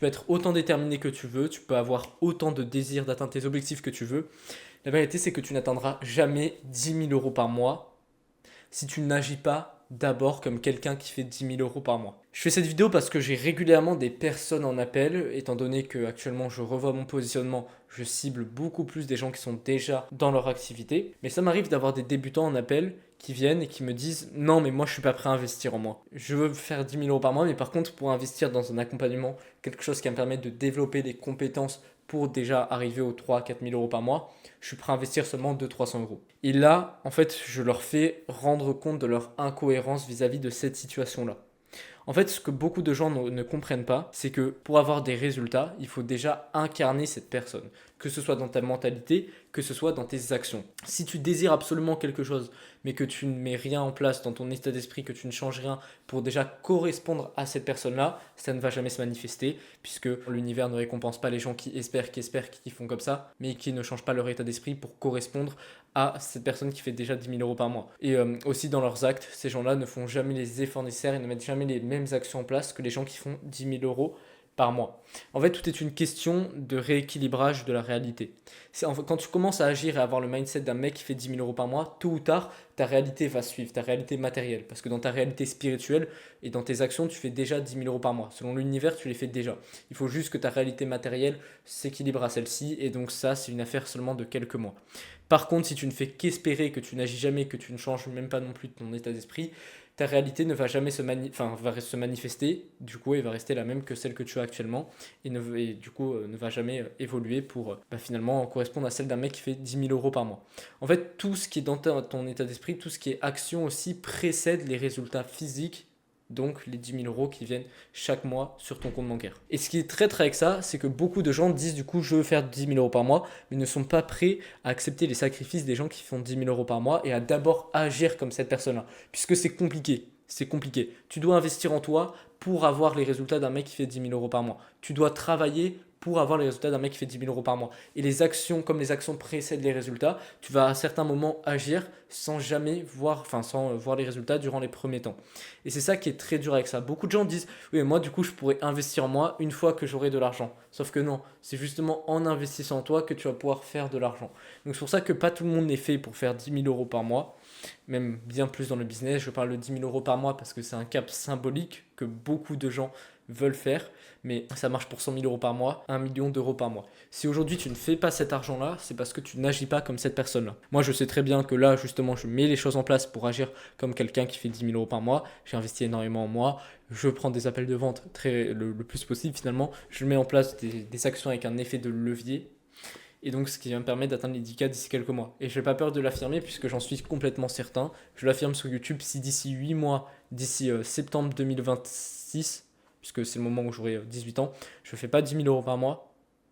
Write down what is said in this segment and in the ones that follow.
peux être autant déterminé que tu veux, tu peux avoir autant de désir d'atteindre tes objectifs que tu veux. La vérité, c'est que tu n'atteindras jamais 10 000 € par mois si tu n'agis pas d'abord comme quelqu'un qui fait 10 000 € par mois. Je fais cette vidéo parce que j'ai régulièrement des personnes en appel, étant donné que actuellement je revois mon positionnement, je cible beaucoup plus des gens qui sont déjà dans leur activité. Mais ça m'arrive d'avoir des débutants en appel qui viennent et qui me disent non mais moi je suis pas prêt à investir en moi. Je veux faire 10 000 € par mois, mais par contre pour investir dans un accompagnement, quelque chose qui va me permettre de développer des compétences pour déjà arriver aux 3 000 à 4 000 € par mois, je suis prêt à investir seulement 200 à 300 €. Et là, en fait, je leur fais rendre compte de leur incohérence vis-à-vis de cette situation-là. En fait, ce que beaucoup de gens ne comprennent pas, c'est que pour avoir des résultats, il faut déjà incarner cette personne. Que ce soit dans ta mentalité, que ce soit dans tes actions. Si tu désires absolument quelque chose, mais que tu ne mets rien en place dans ton état d'esprit, que tu ne changes rien pour déjà correspondre à cette personne-là, ça ne va jamais se manifester, puisque l'univers ne récompense pas les gens qui espèrent, qui font comme ça, mais qui ne changent pas leur état d'esprit pour correspondre à cette personne qui fait déjà 10 000 € par mois. Et aussi dans leurs actes, ces gens-là ne font jamais les efforts nécessaires et ne mettent jamais les mêmes actions en place que les gens qui font 10 000 € par mois. En fait, tout est une question de rééquilibrage de la réalité. Quand tu commences à agir et à avoir le mindset d'un mec qui fait 10 000 € par mois, tôt ou tard, ta réalité va suivre, ta réalité matérielle. Parce que dans ta réalité spirituelle et dans tes actions, tu fais déjà 10 000 € par mois. Selon l'univers, tu les fais déjà. Il faut juste que ta réalité matérielle s'équilibre à celle-ci. Et donc ça, c'est une affaire seulement de quelques mois. Par contre, si tu ne fais qu'espérer, que tu n'agis jamais, que tu ne changes même pas non plus de ton état d'esprit, ta réalité ne va jamais va se manifester, du coup, elle va rester la même que celle que tu as actuellement, et du coup, ne va jamais évoluer pour finalement correspondre à celle d'un mec qui fait 10 000 € par mois. En fait, tout ce qui est dans ton état d'esprit, tout ce qui est action aussi, précède les résultats physiques, donc les 10 000 € qui viennent chaque mois sur ton compte bancaire. Et ce qui est très avec ça, c'est que beaucoup de gens disent du coup je veux faire 10 000 € par mois, mais ne sont pas prêts à accepter les sacrifices des gens qui font 10 000 € par mois et à d'abord agir comme cette personne-là, puisque c'est compliqué. C'est compliqué. Tu dois investir en toi pour avoir les résultats d'un mec qui fait 10 000 € par mois. Tu dois travailler pour avoir les résultats d'un mec qui fait 10 000 € par mois. Et les actions, comme les actions précèdent les résultats, tu vas à certains moments agir sans voir les résultats durant les premiers temps. Et c'est ça qui est très dur avec ça. Beaucoup de gens disent, oui, moi du coup je pourrais investir en moi une fois que j'aurai de l'argent. Sauf que non, c'est justement en investissant en toi que tu vas pouvoir faire de l'argent. Donc c'est pour ça que pas tout le monde n'est fait pour faire 10 000 € par mois, même bien plus dans le business. Je parle de 10 000 € par mois parce que c'est un cap symbolique que beaucoup de gens veulent faire, mais ça marche pour 100 000 € par mois, 1 million d'euros par mois. Si aujourd'hui tu ne fais pas cet argent-là, c'est parce que tu n'agis pas comme cette personne-là. Moi je sais très bien que là justement je mets les choses en place pour agir comme quelqu'un qui fait 10 000 € par mois, j'ai investi énormément en moi, je prends des appels de vente le plus possible finalement, je mets en place des actions avec un effet de levier, et donc ce qui va me permettre d'atteindre les 10K d'ici quelques mois. Et je n'ai pas peur de l'affirmer puisque j'en suis complètement certain. Je l'affirme sur YouTube, si d'ici 8 mois, d'ici septembre 2026, puisque c'est le moment où j'aurai 18 ans, je ne fais pas 10 000 € par mois,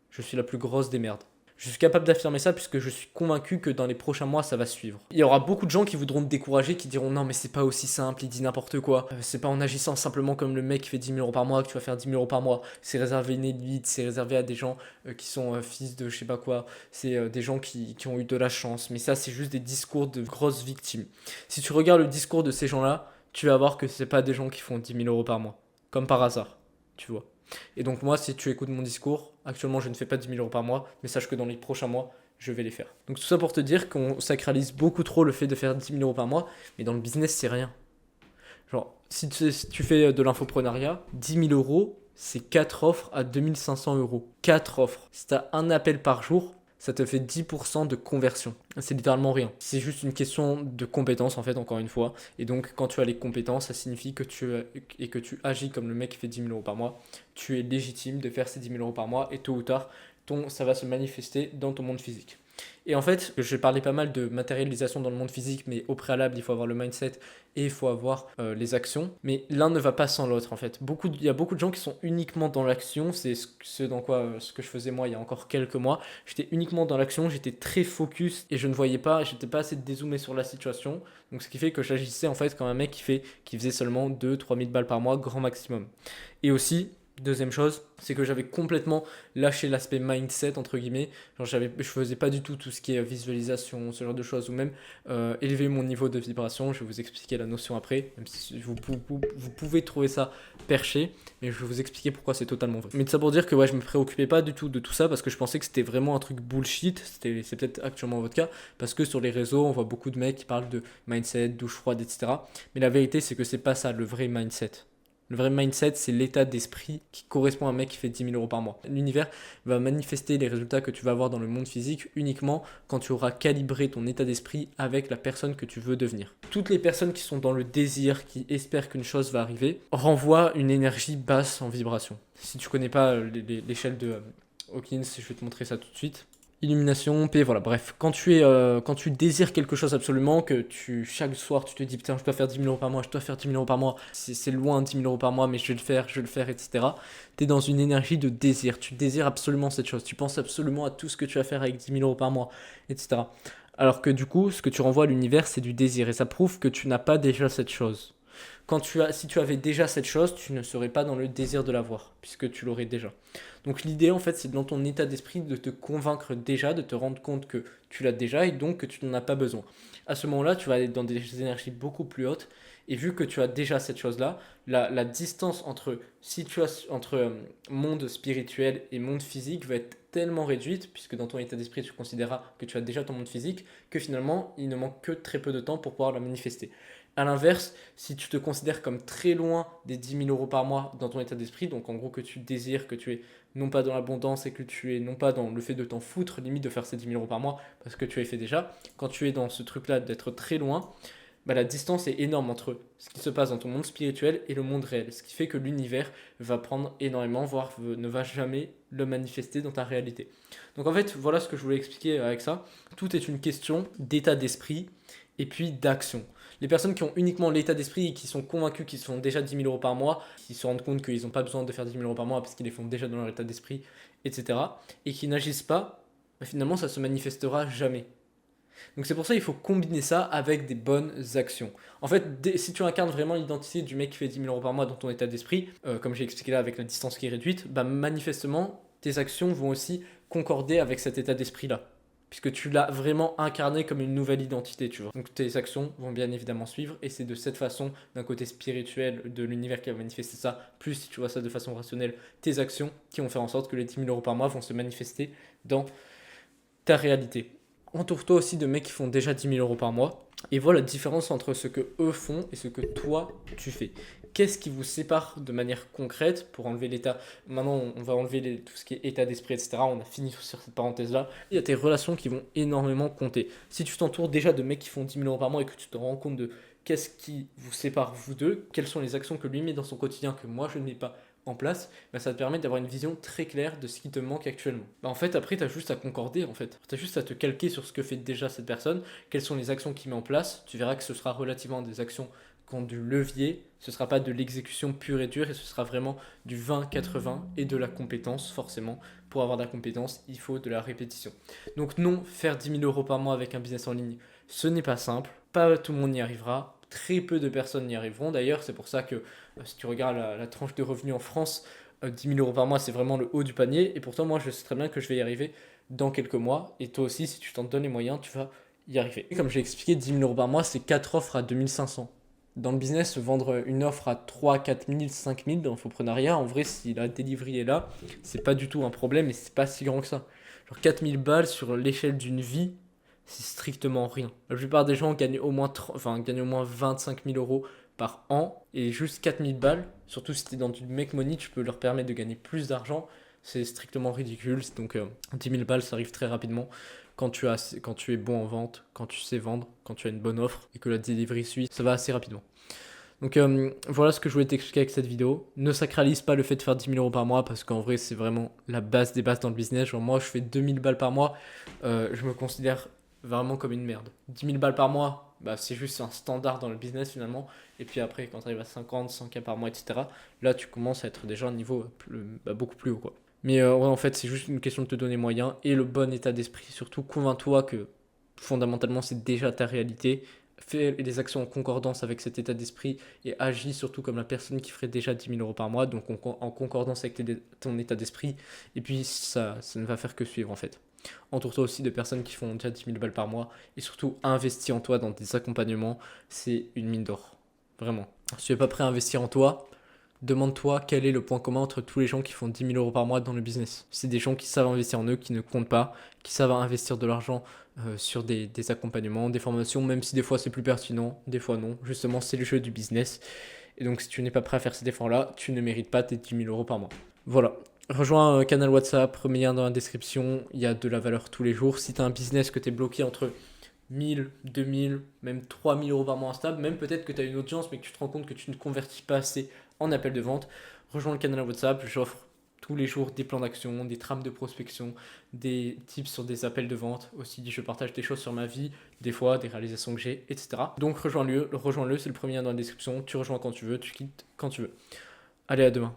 je suis la plus grosse des merdes. Je suis capable d'affirmer ça puisque je suis convaincu que dans les prochains mois, ça va suivre. Il y aura beaucoup de gens qui voudront te décourager, qui diront non mais c'est pas aussi simple, il dit n'importe quoi. C'est pas en agissant simplement comme le mec qui fait 10 000 € par mois que tu vas faire 10 000 € par mois. C'est réservé à une élite, c'est réservé à des gens qui sont fils de je sais pas quoi. C'est des gens qui ont eu de la chance. Mais ça, c'est juste des discours de grosses victimes. Si tu regardes le discours de ces gens-là, tu vas voir que c'est pas des gens qui font 10 000 € par mois. Comme par hasard, tu vois. Et donc moi, si tu écoutes mon discours, actuellement je ne fais pas 10 000 € par mois, mais sache que dans les prochains mois, je vais les faire. Donc tout ça pour te dire qu'on sacralise beaucoup trop le fait de faire 10 000 € par mois, mais dans le business, c'est rien. Genre, si tu fais de l'infoprenariat, 10 000 €, c'est 4 offres à 2 500 €. 4 offres. Si tu as un appel par jour, ça te fait 10% de conversion. C'est littéralement rien. C'est juste une question de compétences, en fait, encore une fois. Et donc, quand tu as les compétences, ça signifie que tu agis comme le mec qui fait 10 000 € par mois. Tu es légitime de faire ces 10 000 € par mois et tôt ou tard, ça va se manifester dans ton monde physique. Et en fait, je parlais pas mal de matérialisation dans le monde physique, mais au préalable, il faut avoir le mindset et il faut avoir les actions. Mais l'un ne va pas sans l'autre, en fait. Il y a beaucoup de gens qui sont uniquement dans l'action. C'est ce que je faisais moi il y a encore quelques mois. J'étais uniquement dans l'action, j'étais très focus et j'étais pas assez dézoomé sur la situation. Donc ce qui fait que j'agissais en fait comme un mec qui faisait seulement 2-3 000 balles par mois, grand maximum. Et aussi, Deuxième chose, c'est que j'avais complètement lâché l'aspect mindset, entre guillemets. Genre, je faisais pas du tout ce qui est visualisation, ce genre de choses, ou même élever mon niveau de vibration. Je vais vous expliquer la notion après, même si vous pouvez trouver ça perché, mais je vais vous expliquer pourquoi c'est totalement vrai. Mais de ça pour dire que ouais, je me préoccupais pas du tout de tout ça parce que je pensais que c'était vraiment un truc bullshit. C'est peut-être actuellement votre cas, parce que sur les réseaux, on voit beaucoup de mecs qui parlent de mindset, douche froide, etc. Mais la vérité, c'est que c'est pas ça le vrai mindset. Le vrai mindset, c'est l'état d'esprit qui correspond à un mec qui fait 10 000 euros par mois. L'univers va manifester les résultats que tu vas avoir dans le monde physique uniquement quand tu auras calibré ton état d'esprit avec la personne que tu veux devenir. Toutes les personnes qui sont dans le désir, qui espèrent qu'une chose va arriver, renvoient une énergie basse en vibration. Si tu connais pas l'échelle de Hawkins, je vais te montrer ça tout de suite. Illumination, paix, voilà, bref. Quand tu désires quelque chose absolument, chaque soir tu te dis putain, je dois faire 10 000 euros par mois, je dois faire 10 000 euros par mois, c'est loin 10 000 euros par mois, mais je vais le faire, etc. Tu es dans une énergie de désir, tu désires absolument cette chose, tu penses absolument à tout ce que tu vas faire avec 10 000 euros par mois, etc. Alors que du coup, ce que tu renvoies à l'univers, c'est du désir, et ça prouve que tu n'as pas déjà cette chose. Si tu avais déjà cette chose, tu ne serais pas dans le désir de l'avoir, puisque tu l'aurais déjà. Donc l'idée en fait c'est dans ton état d'esprit de te convaincre déjà, de te rendre compte que tu l'as déjà et donc que tu n'en as pas besoin. À ce moment-là, tu vas être dans des énergies beaucoup plus hautes et vu que tu as déjà cette chose-là, la distance entre monde spirituel et monde physique va être tellement réduite, puisque dans ton état d'esprit tu considéreras que tu as déjà ton monde physique, que finalement il ne manque que très peu de temps pour pouvoir la manifester. A l'inverse, si tu te considères comme très loin des 10 000 euros par mois dans ton état d'esprit, donc en gros que tu désires, que tu es non pas dans l'abondance et que tu es non pas dans le fait de t'en foutre, limite de faire ces 10 000 euros par mois parce que tu as fait déjà, quand tu es dans ce truc-là d'être très loin, bah, la distance est énorme entre ce qui se passe dans ton monde spirituel et le monde réel, ce qui fait que l'univers va prendre énormément, voire ne va jamais le manifester dans ta réalité. Donc en fait, voilà ce que je voulais expliquer avec ça. Tout est une question d'état d'esprit et puis d'action. Les personnes qui ont uniquement l'état d'esprit et qui sont convaincus qu'ils font déjà 10 000 euros par mois, qui se rendent compte qu'ils n'ont pas besoin de faire 10 000 euros par mois parce qu'ils les font déjà dans leur état d'esprit, etc., et qui n'agissent pas, bah finalement ça se manifestera jamais. Donc c'est pour ça qu'il faut combiner ça avec des bonnes actions. En fait, si tu incarnes vraiment l'identité du mec qui fait 10 000 euros par mois dans ton état d'esprit, comme j'ai expliqué là avec la distance qui est réduite, bah manifestement, tes actions vont aussi concorder avec cet état d'esprit-là. Puisque tu l'as vraiment incarné comme une nouvelle identité, tu vois. Donc tes actions vont bien évidemment suivre, et c'est de cette façon, d'un côté spirituel de l'univers qui va manifester ça, plus si tu vois ça de façon rationnelle, tes actions qui vont faire en sorte que les 10 000 euros par mois vont se manifester dans ta réalité. Entoure-toi aussi de mecs qui font déjà 10 000 euros par mois et vois la différence entre ce que eux font et ce que toi tu fais. Qu'est-ce qui vous sépare de manière concrète pour enlever l'état. Maintenant, on va enlever tout ce qui est état d'esprit, etc. On a fini sur cette parenthèse-là. Il y a tes relations qui vont énormément compter. Si tu t'entoures déjà de mecs qui font 10 000 euros par mois et que tu te rends compte de qu'est-ce qui vous sépare vous deux, quelles sont les actions que lui met dans son quotidien que moi je ne mets pas en place, bah ça te permet d'avoir une vision très claire de ce qui te manque actuellement. Bah en fait, après, tu as juste à concorder, en fait. Tu as juste à te calquer sur ce que fait déjà cette personne, quelles sont les actions qu'il met en place. Tu verras que ce sera relativement des actions qui ont du levier, ce sera pas de l'exécution pure et dure, et ce sera vraiment du 20-80 et de la compétence, forcément. Pour avoir de la compétence, il faut de la répétition. Donc non, faire 10 000 euros par mois avec un business en ligne, ce n'est pas simple. Pas tout le monde y arrivera. Très peu de personnes y arriveront. D'ailleurs, c'est pour ça que si tu regardes la tranche de revenus en France, 10 000 euros par mois, c'est vraiment le haut du panier. Et pourtant, moi, je sais très bien que je vais y arriver dans quelques mois. Et toi aussi, si tu t'en donnes les moyens, tu vas y arriver. Et comme j'ai expliqué, 10 000 euros par mois, c'est 4 offres à 2 500. Dans le business, vendre une offre à 3, 4 000, 5 000 dans l'infoprenariat, en vrai, si la delivery est là, c'est pas du tout un problème et c'est pas si grand que ça. Genre 4 000 balles sur l'échelle d'une vie, c'est strictement rien. La plupart des gens gagnent gagnent au moins 25 000 euros par an et juste 4 000 balles, surtout si tu es dans du make money, tu peux leur permettre de gagner plus d'argent. C'est strictement ridicule. Donc 10 000 balles, ça arrive très rapidement quand tu es bon en vente, quand tu sais vendre, quand tu as une bonne offre et que la delivery suit, ça va assez rapidement. Donc voilà ce que je voulais t'expliquer avec cette vidéo. Ne sacralise pas le fait de faire 10 000 euros par mois parce qu'en vrai c'est vraiment la base des bases dans le business. Genre moi je fais 2 000 balles par mois, je me considère vraiment comme une merde. 10 000 balles par mois, bah, c'est juste un standard dans le business finalement. Et puis après quand tu arrives à 50, 100K par mois, etc. Là tu commences à être déjà à un niveau beaucoup plus haut quoi. Mais ouais en fait c'est juste une question de te donner moyens et le bon état d'esprit. Surtout convainc-toi que fondamentalement c'est déjà ta réalité. fais les actions en concordance avec cet état d'esprit et agis surtout comme la personne qui ferait déjà 10 000 € par mois, donc en concordance avec ton état d'esprit, et puis ça ne va faire que suivre en fait. Entoure-toi aussi de personnes qui font déjà 10 000 balles par mois, et surtout investis en toi dans des accompagnements, c'est une mine d'or, vraiment. Si tu n'es pas prêt à investir en toi, demande-toi quel est le point commun entre tous les gens qui font 10 000 € par mois dans le business. C'est des gens qui savent investir en eux, qui ne comptent pas, qui savent investir de l'argent sur des accompagnements, des formations, même si des fois c'est plus pertinent, des fois non. Justement, c'est le jeu du business. Et donc, si tu n'es pas prêt à faire ces efforts-là, tu ne mérites pas tes 10 000 € par mois. Voilà. Rejoins un canal WhatsApp, premier lien dans la description. Il y a de la valeur tous les jours. Si tu as un business que tu es bloqué entre 1000, 2000, même 3000 € par mois instable, même peut-être que tu as une audience mais que tu te rends compte que tu ne convertis pas assez en appel de vente, rejoins le canal WhatsApp, j'offre tous les jours des plans d'action, des trames de prospection, des tips sur des appels de vente, aussi je partage des choses sur ma vie, des fois des réalisations que j'ai, etc. Donc rejoins-le, c'est le premier lien dans la description, tu rejoins quand tu veux, tu quittes quand tu veux. Allez, à demain.